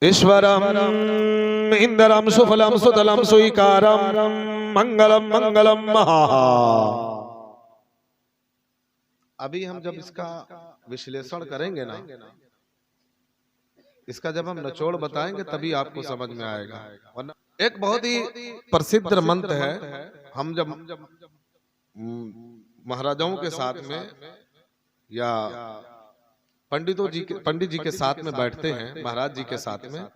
ईश्वरम इंद्रम सुफलम सुतलम सुईकारम मंगलम मंगलम महा। अभी हम जब इसका विश्लेषण करेंगे ना, इसका जब हम निचोड़ बताएंगे तभी आपको समझ में आएगा। वरना एक बहुत ही प्रसिद्ध मंत्र है। हम जब महाराजाओं के साथ में या पंडित जी के साथ में बैठते हैं, महाराज जी के साथ में,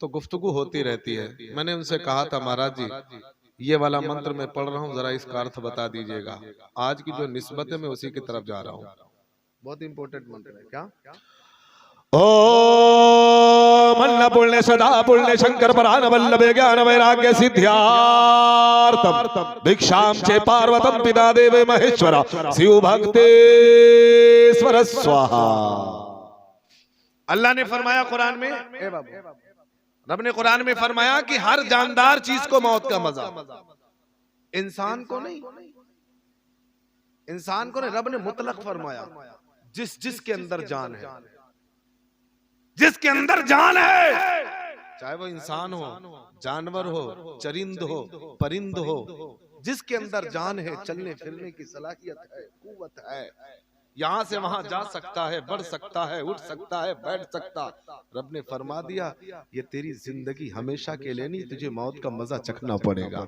तो गुफ्तगू होती रहती है। मैंने उनसे कहा था, महाराज जी ये वाला मंत्र मैं पढ़ रहा हूँ, जरा इसका अर्थ बता दीजिएगा। आज की जो निस्बत है मैं उसी की तरफ जा रहा हूँ। बहुत इंपॉर्टेंट मंत्र है। क्या? ओम अन्नपूर्णे सदा पूर्णे शंकर परान वल्लभे ज्ञान वैराग्य सिद्ध्यार्थम भिक्षाम चे पार्वतम पिता देवे महेश्वर शिव भक्तेश्वर स्वाहा। अल्लाह ने फरमाया कुरान में, रब ने कुरान में फरमाया कि हर जानदार चीज को मौत का मजा, इंसान को नहीं, इंसान को नहीं। रब ने मुतलक फरमाया, जिसके अंदर जान है, जिसके अंदर जान है, चाहे वो इंसान हो, जानवर हो, चरिंद हो, परिंद हो, जिसके अंदर जान है, चलने फिरने की सलाहियत है, कुव्वत है, यहां से वहां जा सकता है, बढ़ सकता है, उठ सकता है, बैठ सकता। रब ने फरमा दिया, ये तेरी जिंदगी हमेशा के लिए नहीं, तुझे मौत का मजा चखना पड़ेगा।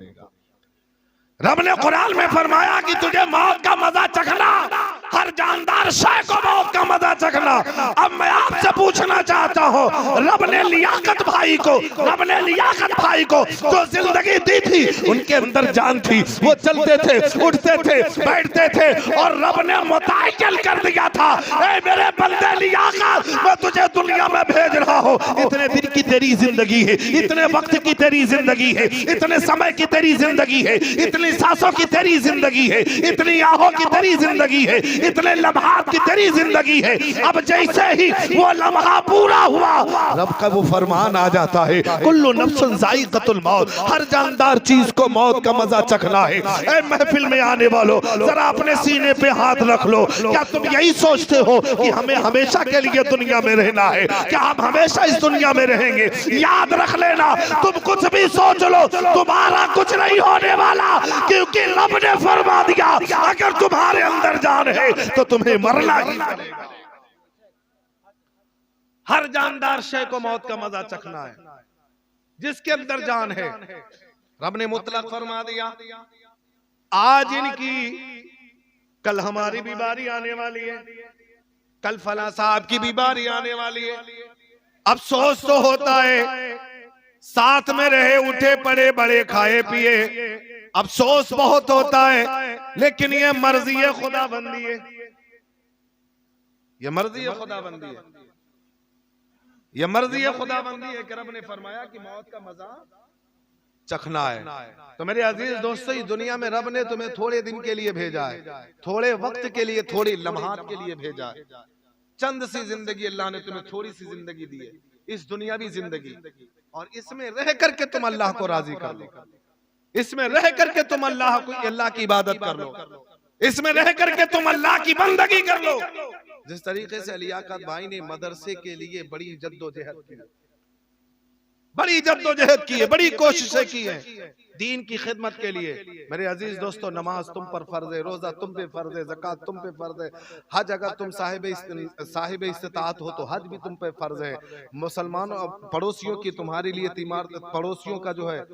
रब ने कुरान में फरमाया कि तुझे मौत का मजा चखना, हर जानदार शय को मौत का मजा चखना। अब मैं आपसे पूछना चाहता हूँ, रब ने लियाकत भाई को, रब ने लियाकत भाई को जो जिंदगी दी थी, उनके अंदर जान थी, वो चलते थे, उठते थे, बैठते थे, और रब ने मुतअक्किल कर दिया था, ए मेरे बंदे लियाकत, मैं तुझे दुनिया में भेज रहा हूँ। इतने दिन की तेरी जिंदगी है, इतने वक्त की तेरी जिंदगी है, इतने समय की तेरी जिंदगी है, इतनी सांसों की तेरी जिंदगी है, इतनी आहों की तेरी जिंदगी है, इतने लम्हात की तेरी जिंदगी है। अब जैसे ही वो लम्हा पूरा हुआ, रब का वो फरमान आ जाता है, कुल्लु नफ्सिन ज़ाइक़तुल मौत, हर जानदार चीज को मौत का मजा चखना है। ऐ महफिल में आने वालों, जरा अपने सीने पे हाथ रख लो। क्या तुम यही सोचते हो कि हमें हमेशा के लिए दुनिया में रहना है? क्या हम हमेशा इस दुनिया में रहेंगे? याद रख लेना, तुम कुछ भी सोच लो, तुम्हारा कुछ नहीं होने वाला, क्योंकि रब ने फरमा दिया, अगर तुम्हारे अंदर जान है तो तुम्हें मरना ही पड़ेगा। हर जानदार शय को मौत का मजा चखना है, जिसके अंदर जान है। रब ने मुतलक फरमा दिया, आज इनकी, कल हमारी भी बारी आने वाली है, कल फला साहब की भी बारी आने वाली है। अफसोस तो होता है, साथ में रहे, उठे पड़े, बड़े खाए पिए, अफसोस बहुत होता है, लेकिन ये मर्जी है खुदा बंदी है, ये मर्जी है खुदा बंदी है, ये मर्जी है खुदा बंदी है कि रब ने फरमाया कि मौत का मजा चखना है। तो मेरे अजीज दोस्तों, इस दुनिया में रब ने तुम्हें थोड़े दिन के लिए भेजा है, थोड़े वक्त के लिए, थोड़ी लम्हात के लिए भेजा है। चंद सी जिंदगी अल्लाह ने तुम्हें थोड़ी सी जिंदगी दी है, इस दुनियावी जिंदगी, और इसमें रह करके तुम अल्लाह को राजी कर लो, इसमें रह करके तुम अल्लाह की इबादत कर लो, इसमें रह करके तुम अल्लाह की बंदगी कर लो। जिस तरीके से लियाकत भाई ने मदरसे के लिए बड़ी जद्दोजहद की, बड़ी जद्दोजहद की है, बड़ी कोशिशें की है दीन की खिदमत के लिए। मेरे अजीज दोस्तों, नमाज तुम पर फर्ज है, रोजा तुम पे फर्ज है, ज़कात तुम पे फर्ज है, हज अगर तुम साहिब इस्तिताअत हो तो हज भी तुम पे फर्ज है। मुसलमानों पड़ोसियों की तुम्हारे लिए पड़ोसियों का जो है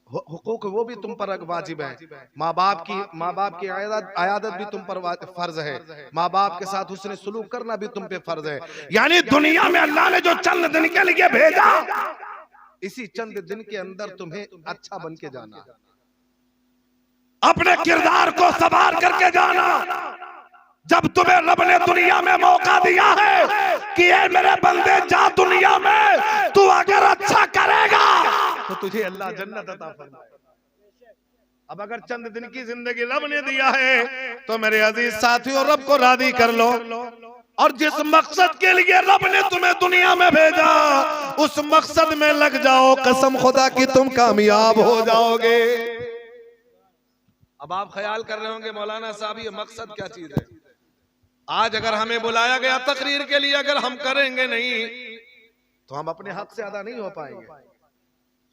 हुकूक वो भी तुम पर वाजिब है। माँ बाप की आयादत भी तुम पर फर्ज है, माँ बाप के साथ हुस्न सुलूक करना भी तुम पे फर्ज है। यानी दुनिया में अल्लाह ने जो चंद दिन के लिए भेजा, इसी चंद दिन के अंदर तुम्हें अच्छा बन के जाना, अपने किरदार को संवार करके जाना। जब तुम्हें रब ने दुनिया में मौका दिया है कि ये मेरे बंदे जा दुनिया में, तू अगर अच्छा करेगा तो तुझे अल्लाह जन्नत अता फरमाएगा। अब अगर चंद दिन की जिंदगी रब ने दिया है तो मेरे अजीज साथियों, रब को राजी कर लो, और जिस मकसद के लिए रब ने तुम्हें दुनिया में भेजा, उस मकसद में लग जाओ, कसम खुदा की तुम कामयाब हो जाओगे। अब आप ख्याल कर रहे होंगे, मौलाना साहब ये मकसद क्या चीज है? आज अगर हमें बुलाया गया तकरीर के लिए, अगर हम करेंगे नहीं तो हम अपने हक से अदा नहीं हो पाएंगे।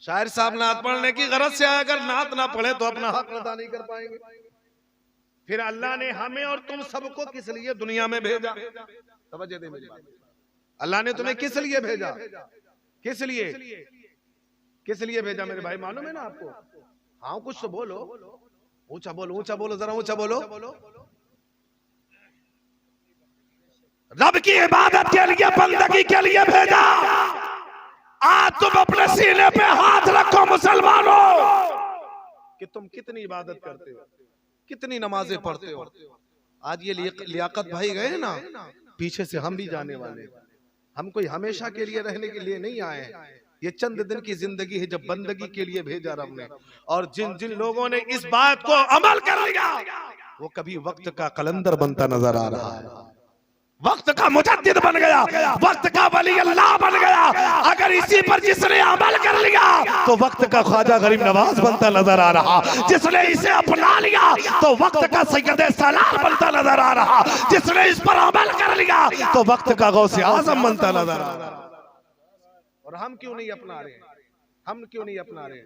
शायर साहब नात पढ़ने की गरज से अगर नात ना पढ़े तो अपना हक अदा नहीं कर पाएंगे। फिर अल्लाह ने हमें और तुम सबको किस लिए दुनिया में भेजा? तवज्जो दे मेरी बात। अल्लाह ने तुम्हें किस लिए भेजा? किस लिए भेजा मेरे भाई? मालूम है ना आपको? हाँ कुछ तो बोलो, ऊंचा बोलो, जरा ऊंचा बोलो। रब की इबादत के लिए, बंदगी के लिए भेजा। आज तुम अपने सीने पे हाथ रखो मुसलमानों कि तुम कितनी इबादत करते हो, कितनी नमाजें पढ़ते हो। आज ये लियाकत भाई गए ना, पीछे से हम भी जाने वाले। हम कोई हमेशा के लिए रहने के लिए नहीं आए हैं। ये चंद दिन की जिंदगी है जब बंदगी के लिए भेजा रब ने। और जिन जिन लोगों ने इस बात को अमल कर लिया वो कभी वक्त का कलंदर बनता नजर आ रहा है, वक्त का मुजद्दिद बन गया, वक्त का वली अल्लाह बन गया। अगर इसी पर जिसने अमल कर लिया तो वक्त का ख्वाजा गरीब नवाज बनता नजर आ रहा। जिसने इसे अपना लिया तो वक्त का सैयद सलार बनता नजर आ रहा। जिसने इस पर अमल कर लिया तो वक्त का गौसे आजम बनता नजर आ रहा। और हम क्यों नहीं अपना रहे? हम क्यों नहीं अपना रहे?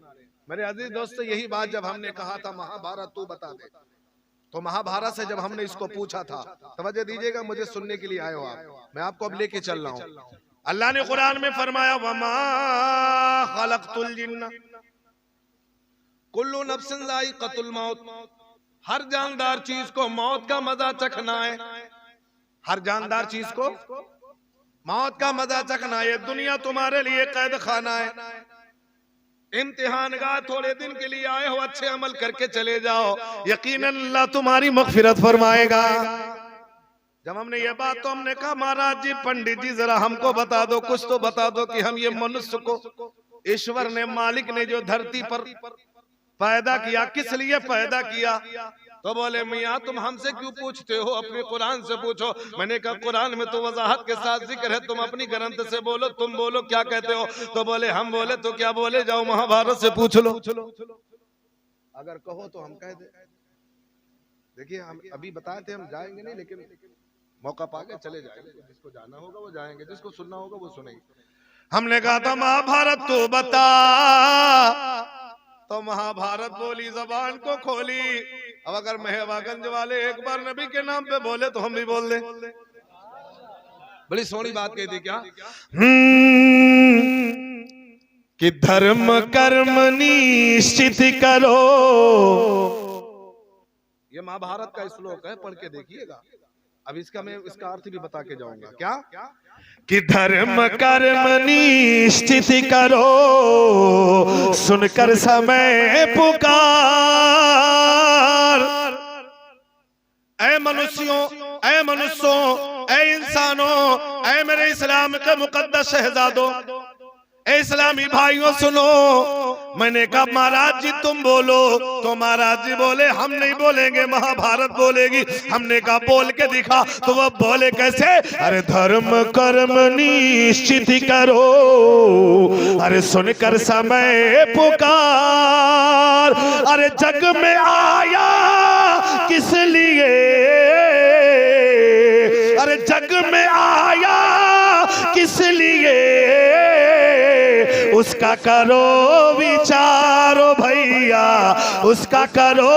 मेरे अजीज दोस्तों, यही बात जब हमने कहा था महाभारत तू बता दे, तो महाभारत से जब हमने इसको पूछा था, तवज्जो दीजिएगा, मुझे सुनने के लिए आए हो आप, मैं आपको अब लेके चल रहा हूँ। अल्लाह ने कुरान में फरमाया वमा खलक़तुल जिन्ना कुल्लु नफ्सिन ज़ाइक़तुल मौत। हर जानदार चीज को मौत का मजा चखना है। हर जानदार चीज को मौत का मजा चखना है। दुनिया तुम्हारे लिए कैद खाना है, इम्तिहान गाह। थोड़े दिन के लिए आए हो, अच्छे अमल करके चले जाओ, यकीनन अल्लाह तुम्हारी मग़फ़िरत फरमाएगा। जब हमने ये बात तो हमने कहा महाराज जी, पंडित जी जरा हमको बता दो, कुछ तो बता दो कि हम ये मनुष्य को ईश्वर ने, मालिक ने जो धरती पर पैदा किया, किस लिए पैदा किया? तो बोले मियाँ तुम हमसे क्यों पूछते हो, अपने कुरान से पूछो। मैंने कहा कुरान में तो वजाहत के साथ जिक्र है, तुम अपनी ग्रंथ से बोलो, तुम बोलो क्या कहते हो। तो बोले हम बोले तो क्या बोले, जाओ महाभारत से पूछ लो। अगर कहो तो हम कह दे। देखिए हम अभी बताए थे हम जाएंगे नहीं, लेकिन मौका पाके चले जाएंगे। जिसको जाना होगा वो जाएंगे, जिसको सुनना होगा वो सुनेंगे। हमने कहा था महाभारत तो बता, तो महाभारत बोली, जबान को खोली। अब अगर मेहवागंज वाले एक बार नबी के नाम पे बोले तो हम भी बोल दें। बड़ी सोहनी बात कही थी क्या कि धर्म कर्म निश्चित करो। ये महाभारत का श्लोक है, पढ़ के देखिएगा। अब इसका मैं इसका अर्थ भी बता के जाऊंगा। क्या कि धर्म कर्म निश्चित करो, सुनकर समय पुकार। ऐ मनुष्यों, ऐ मनुष्यों, ऐ इंसानों, ऐ मेरे इस्लाम के मुकद्दस शहजादों, ऐ इस्लामी भाइयों सुनो। मैंने कहा महाराज जी तुम बोलो, तो महाराज जी बोले हम नहीं बोलेंगे, महाभारत बोलेगी। हमने कहा बोल के दिखा, तो वह बोले कैसे? अरे धर्म कर्म निश्चित करो, अरे सुनकर समय पुकार। अरे जग में आया किस लिए, अरे जग में आया किस लिए, उसका करो विचारो भैया, उसका करो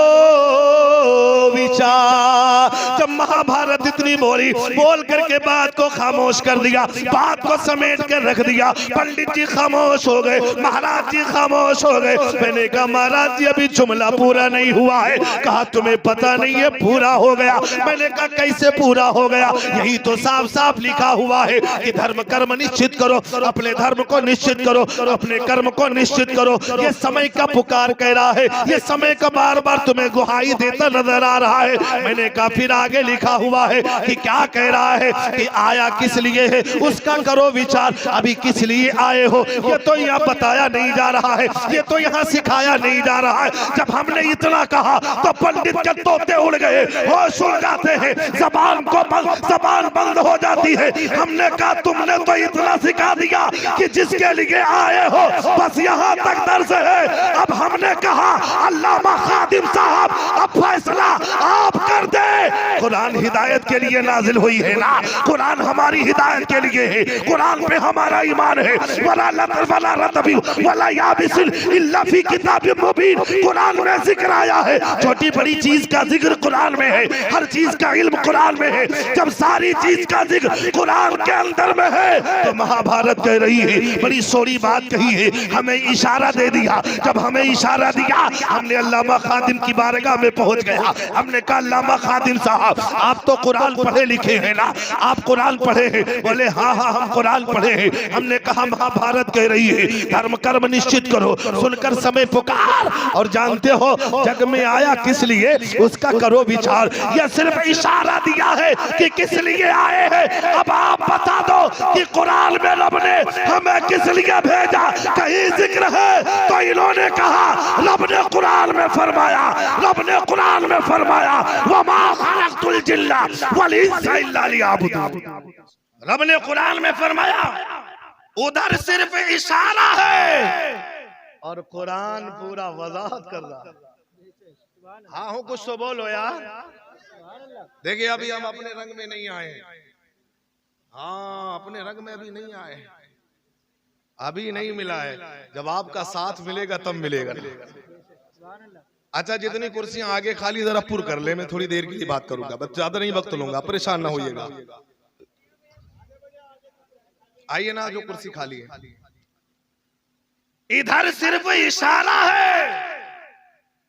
विचार। जब महाभारत इतनी बोली, बोल करके बात को खामोश कर दिया, बात को समेट कर रख दिया। पंडित जी खामोश हो गए, महाराज जी खामोश हो गए। मैंने कहा महाराज जी अभी जुमला पूरा नहीं हुआ है। कहा तुम्हें पता नहीं है पूरा हो गया। मैंने कहा कैसे पूरा हो गया? यही तो साफ साफ लिखा हुआ है कि धर्म कर्म निश्चित करो, अपने धर्म को निश्चित करो, अपने कर्म को निश्चित करो। ये समय का पुकार कह रहा है, ये समय का बार बार तुम्हें गुहाई देता नजर आ रहा है। मैंने कहा फिर आगे लिखा हुआ है कि क्या कह रहा है कि आया किस लिए है, उसका करो विचार। अभी किस लिए आए हो ये तो यहाँ बताया नहीं जा रहा है, ये तो यहाँ सिखाया नहीं जा रहा है। जब हमने इतना कहा तो पंडित के तोते उड़ गए, होश उड़ जाते हैं, जबान बंद हो जाती है। हमने कहा तुमने तो इतना सिखा दिया कि जिसके लिए आए हो बस यहाँ तक दर्ज है। अब हमने कहा अल्लामा खादिम साहब अब फैसला आप कर दे। कुरान हिदायत के लिए लिए नाजिल हुई है ना, कुरान हमारी हिदायत के लिए है, कुरान पे हमारा ईमान है। वला लतर वला रतबी वला याबिसिल इल्ला फी किताबिम मुबीन, कुरान में जिक्र आया है, छोटी बड़ी चीज का जिक्र कुरान में है, हर चीज का इल्म कुरान में है। जब सारी चीज का जिक्र कुरान के अंदर में है तो महाभारत कह रही है, बड़ी सोरी बात कही है, हमें इशारा दे दिया। जब हमें इशारा दिया, हमने अल्लामा खादिम की बारगाह में पहुंच गया। हमने कहा अल्लामा खादिम साहब, आप तो कुरान पढ़े लिखे हैं ना, आप कुरान पढ़े हैं? बोले हाँ हाँ हम कुरान पढ़े हैं। हमने कहा महाभारत कह रही है धर्म कर्म निश्चित करो, सुनकर समय पुकार, और जानते हो जग में आया किस लिए, उसका करो विचार। यह सिर्फ इशारा दिया है कि किस लिए आए हैं। अब आप बता दो कि कुरान में रब ने हमें किस लिए भेजा? कहीं जिक्र है तो इन्होंने कहा रब ने कुरान में फरमाया, रब ने कुरान में फरमाया वमा खलक़तुल जिन्ना वल इंसा इल्ला लियअबुदून। रब ने कुरान में फरमाया, उधर सिर्फ इशारा है और कुरान पूरा वजाहत कर रहा है। हाँ हो कुछ तो बोलो यार। देखिए अभी हम अपने रंग में नहीं आए, हाँ अपने रंग में अभी नहीं आए, अभी नहीं मिला है। जब आपका साथ मिलेगा तब मिलेगा। अच्छा जितनी कुर्सियां आगे खाली जरा पुर कर ले, मैं थोड़ी देर के लिए बात करूंगा, बस ज्यादा नहीं वक्त लूंगा, परेशान ना होइएगा। आइए ना, जो कुर्सी खाली है। इधर सिर्फ इशारा है,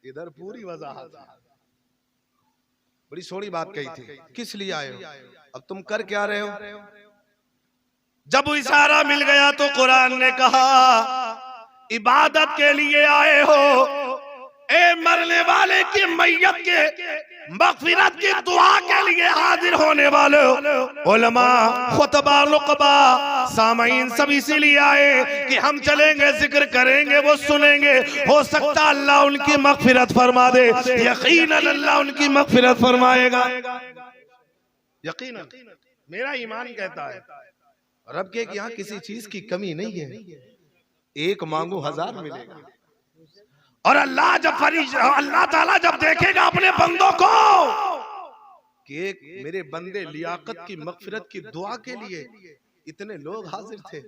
इधर पूरी वजाहत है। बड़ी सोड़ी बात कही थी, किस लिए आए हो, अब तुम कर क्या रहे हो? जब इशारा मिल गया तो कुरान ने कहा इबादत के लिए आए हो, ए मरने वाले की मैयत के मगफिरत की दुआ के लिए हाजिर होने वाले उलमा खुतबा नुकबा सामीन सब इसीलिए आए कि हम चलेंगे, जिक्र करेंगे, वो सुनेंगे। हो सकता अल्लाह उनकी मगफिरत फरमा दे, यकीनन अल्लाह उनकी मगफिरत फरमाएगा, यकीनन। मेरा ईमान कहता है रब के यहाँ किसी चीज की कमी नहीं है, एक मांगो 1000 मिलेगा। और अल्लाह ताला जब देखेगा अपने बंदों को कि एक मेरे बंदे लियाकत की मगफिरत की दुआ के लिए इतने लोग हाजिर थे,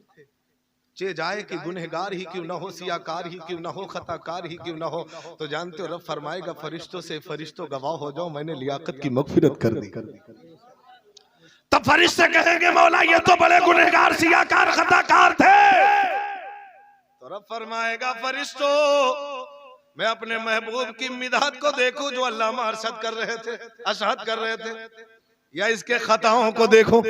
चे जाए कि गुनहगार ही क्यों ना हो, सियाकार ही क्यों ना हो, खताकार ही क्यों ना हो, तो जानते हो रब फरमाएगा फरिश्तों से, फरिश्तों गवाह हो जाओ मैंने लियाकत की मगफिरत कर दी। तब फरिश्ते कहेंगे मौला ये तो बड़े गुनहगार सियाकार खताकार थे, तो रब फरमाएगा फरिश्तों मैं अपने महबूब की मिदहत को देखूं जो अल्लामा अरशद कर रहे थे, अशहद कर रहे थे, या इसके खताओं को देखूं?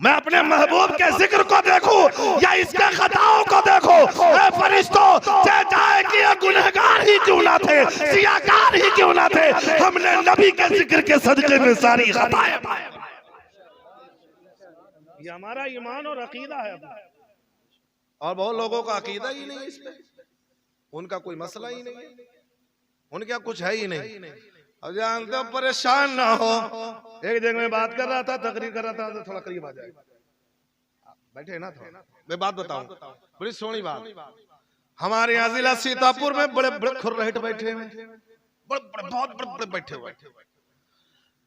मैं अपने महबूब के जिक्र को देखूं या इसके खताओं को देखूं? ऐ फरिश्तों चाहे कि ये गुनहगार ही क्यों ना थे, सियाकार ही क्यों ना थे, हमने नबी के जिक्र के सदके में सारी खताएं पाए। ये हमारा ईमान और अकीदा है। और बहुत लोगों का अकीदा ही नहीं है इस पे, उनका कोई मसला ही नहीं है, उनका कुछ है ही नहीं। अब जानते हो परेशान ना हो, एक जगह में बात कर रहा था, तकरीर कर रहा था, तो थोड़ा करीब आ जाए, बैठे ना थोड़ा। मैं बात बताऊं, बड़ी सोनी बात। हमारे यहाँ जिला सीतापुर में बड़े बड़े खुर्रहट बैठे हुए, बहुत बड़े बैठे हुए।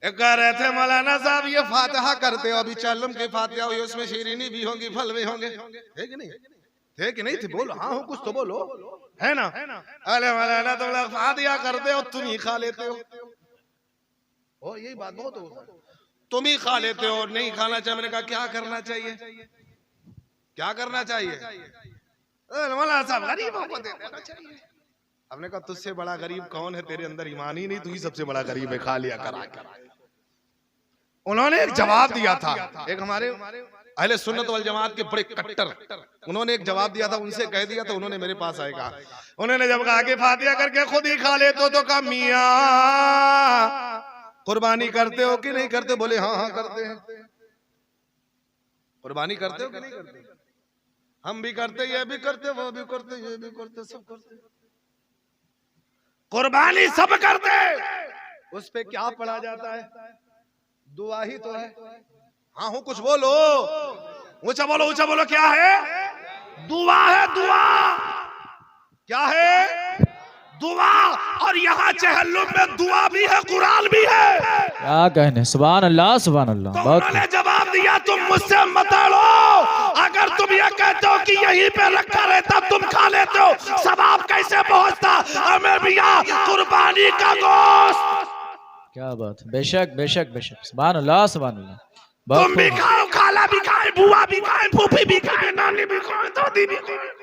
एक कह रहे थे मौलाना साहब ये फातिहा करते हो, अभी चालम के फातिहा हुई, उसमें शीरीनी भी होंगी, फल भी होंगे, है कि नहीं? थे कि नहीं थे? बोलो हाँ हो, कुछ तो बोलो, है ना? अरे मौलाना तुम लोग फातिहा करते हो, तुम ही खा लेते हो। ओ यही बात बहुत होता है, तुम ही खा लेते हो, नहीं खाना चाहिए। मैंने कहा क्या करना चाहिए, क्या करना चाहिए? मौलाना साहब गरीबों को दे देना चाहिए। हमने कहा तुझसे बड़ा गरीब कौन है, तेरे अंदर ईमान ही नहीं, तू ही सबसे बड़ा गरीब है, खा लिया करा। उन्होंने एक जवाब दिया था, एक हमारे अहले सुन्नत वल जमात के बड़े कट्टर, उन्होंने एक जवाब दिया था, उनसे कह दिया तो उन्होंने मेरे पास आएगा। उन्होंने जब कहा कि फातिहा करके खुद ही खा ले तो कहा मियां कुर्बानी करते हो कि नहीं करते? बोले हाँ हाँ करते हैं। कुर्बानी करते हो कि नहीं करते? हम भी करते, ये भी करते, वो भी करते, ये भी करते, सब करते। कुर्बानी सब करते, उस पे क्या पढ़ा जाता है? दुआ ही तो है। हाँ हूँ, कुछ बोलो, ऊंचा बोलो, ऊंचा बोलो, क्या है? दुआ है। दुआ क्या है? दुआ, और यहाँ चहल्लुम में दुआ भी है, कुरान भी है। क्या कहने, सुभान अल्लाह सुभान अल्लाह। तो बहुत उन्होंने जवाब दिया, तुम मुझसे मत लड़ो, अगर तुम ये कहते हो कि यहीं पे रखा रहता तुम खा लेते हो, सवाब कैसे पहुंचता हमें भी कुर्बानी का गोश्त। क्या बात, बेशक बेशक बेशक, सुभान अल्लाह सुभान अल्लाह। बहुत तुम भी खूब। खाओ, खाला भी खाए, बुआ भी खाए, फूफी भी खाए, नानी भी खाए, दादी भी खाए,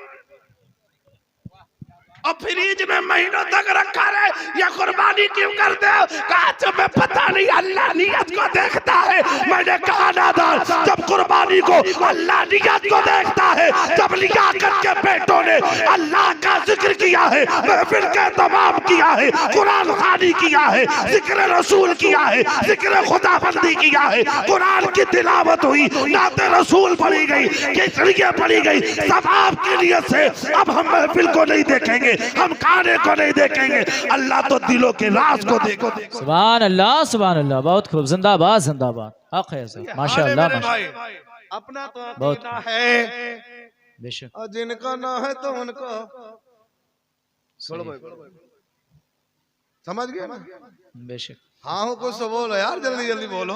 और फ्रिज में महीनों तक रखा रहे, या कुर्बानी क्यों करते हो? कहा तुम्हें पता नहीं, अल्लाह नियत को देखता है। मैंने कहा नादान, जब कुर्बानी को अल्लाह नियत को देखता है, जब लियाकत के बेटों ने अल्लाह का जिक्र किया है, महफिल का तमाम किया है, कुरान खानी किया है, जिक्र रसूल किया है, जिक्र खुदाबंदी किया है, कुरान की तिलावत हुई, नाते रसूल पढ़ी गई, किसलिए पढ़ी गई? सवाब की नियत से। अब हम महफिल को नहीं देखेंगे, हम खाने को नहीं देखेंगे, अल्लाह तो दिलों के राज को देखो। सुभान अल्लाह सुभान अल्लाह। बहुत खूब, जिंदाबाद जिंदाबाद, हक है सर, माशाअल्लाह माशाअल्लाह। अपना तो बहुत अकीदा है, बेशक, और जिनका ना है तो उनको समझ गए ना? बेशक। हाँ हो, कुछ तो बोलो यार, जल्दी जल्दी बोलो।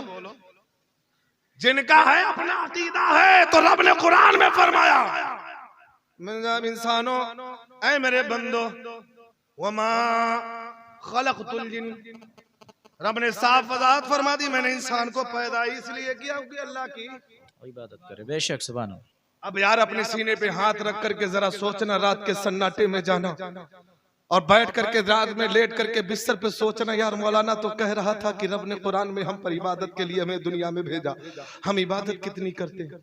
जिनका है अपना अकीदा है, तो रब ने कुरान में फरमाया, इंसानों, ऐ मेरे बंदो, वमा खलक़तुल जिन्न, रब ने साफ वजाहत फरमा दी, मैंने इंसान को पैदा इसलिए किया कि अल्लाह की इबादत करे। बेशक, सुभान अल्लाह। अब यार अपने सीने पे हाथ रख करके जरा सोचना, रात के सन्नाटे में जाना और बैठ करके रात में लेट करके बिस्तर पे सोचना, यार मौलाना तो कह रहा था कि रब ने कुरान में हम पर इबादत के लिए हमें दुनिया में भेजा, हम इबादत कितनी करते हैं,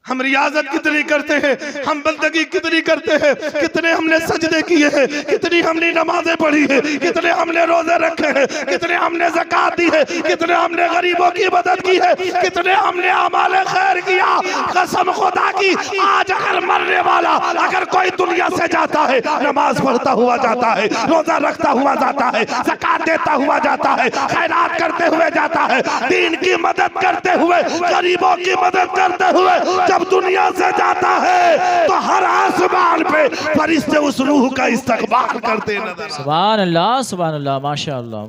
हम रियाजत कितनी करते हैं, हम बंदगी कितनी करते हैं, कितने हमने सजदे किए हैं, कितनी हमने नमाजें पढ़ी है, कितने हमने रोजे रखे हैं, कितने हमने ज़कात दी है, कितने हमने गरीबों की मदद की है, कितने हमने अमाल खैर किया। कसम खुदा की, आज अगर मरने वाला अगर कोई दुनिया से जाता है, नमाज पढ़ता हुआ जाता है, रोजा रखता हुआ जाता है, ज़कात देता हुआ जाता है, खैरात करते हुए जाता है, दीन की मदद करते हुए, गरीबों की मदद करते हुए जब दुनिया से जाता है, तो हर आसमान पे फरिश्ते उस रूह का इस्तकबाल करते नजर। सुभान अल्लाह सुभान अल्लाह, माशाअल्लाह।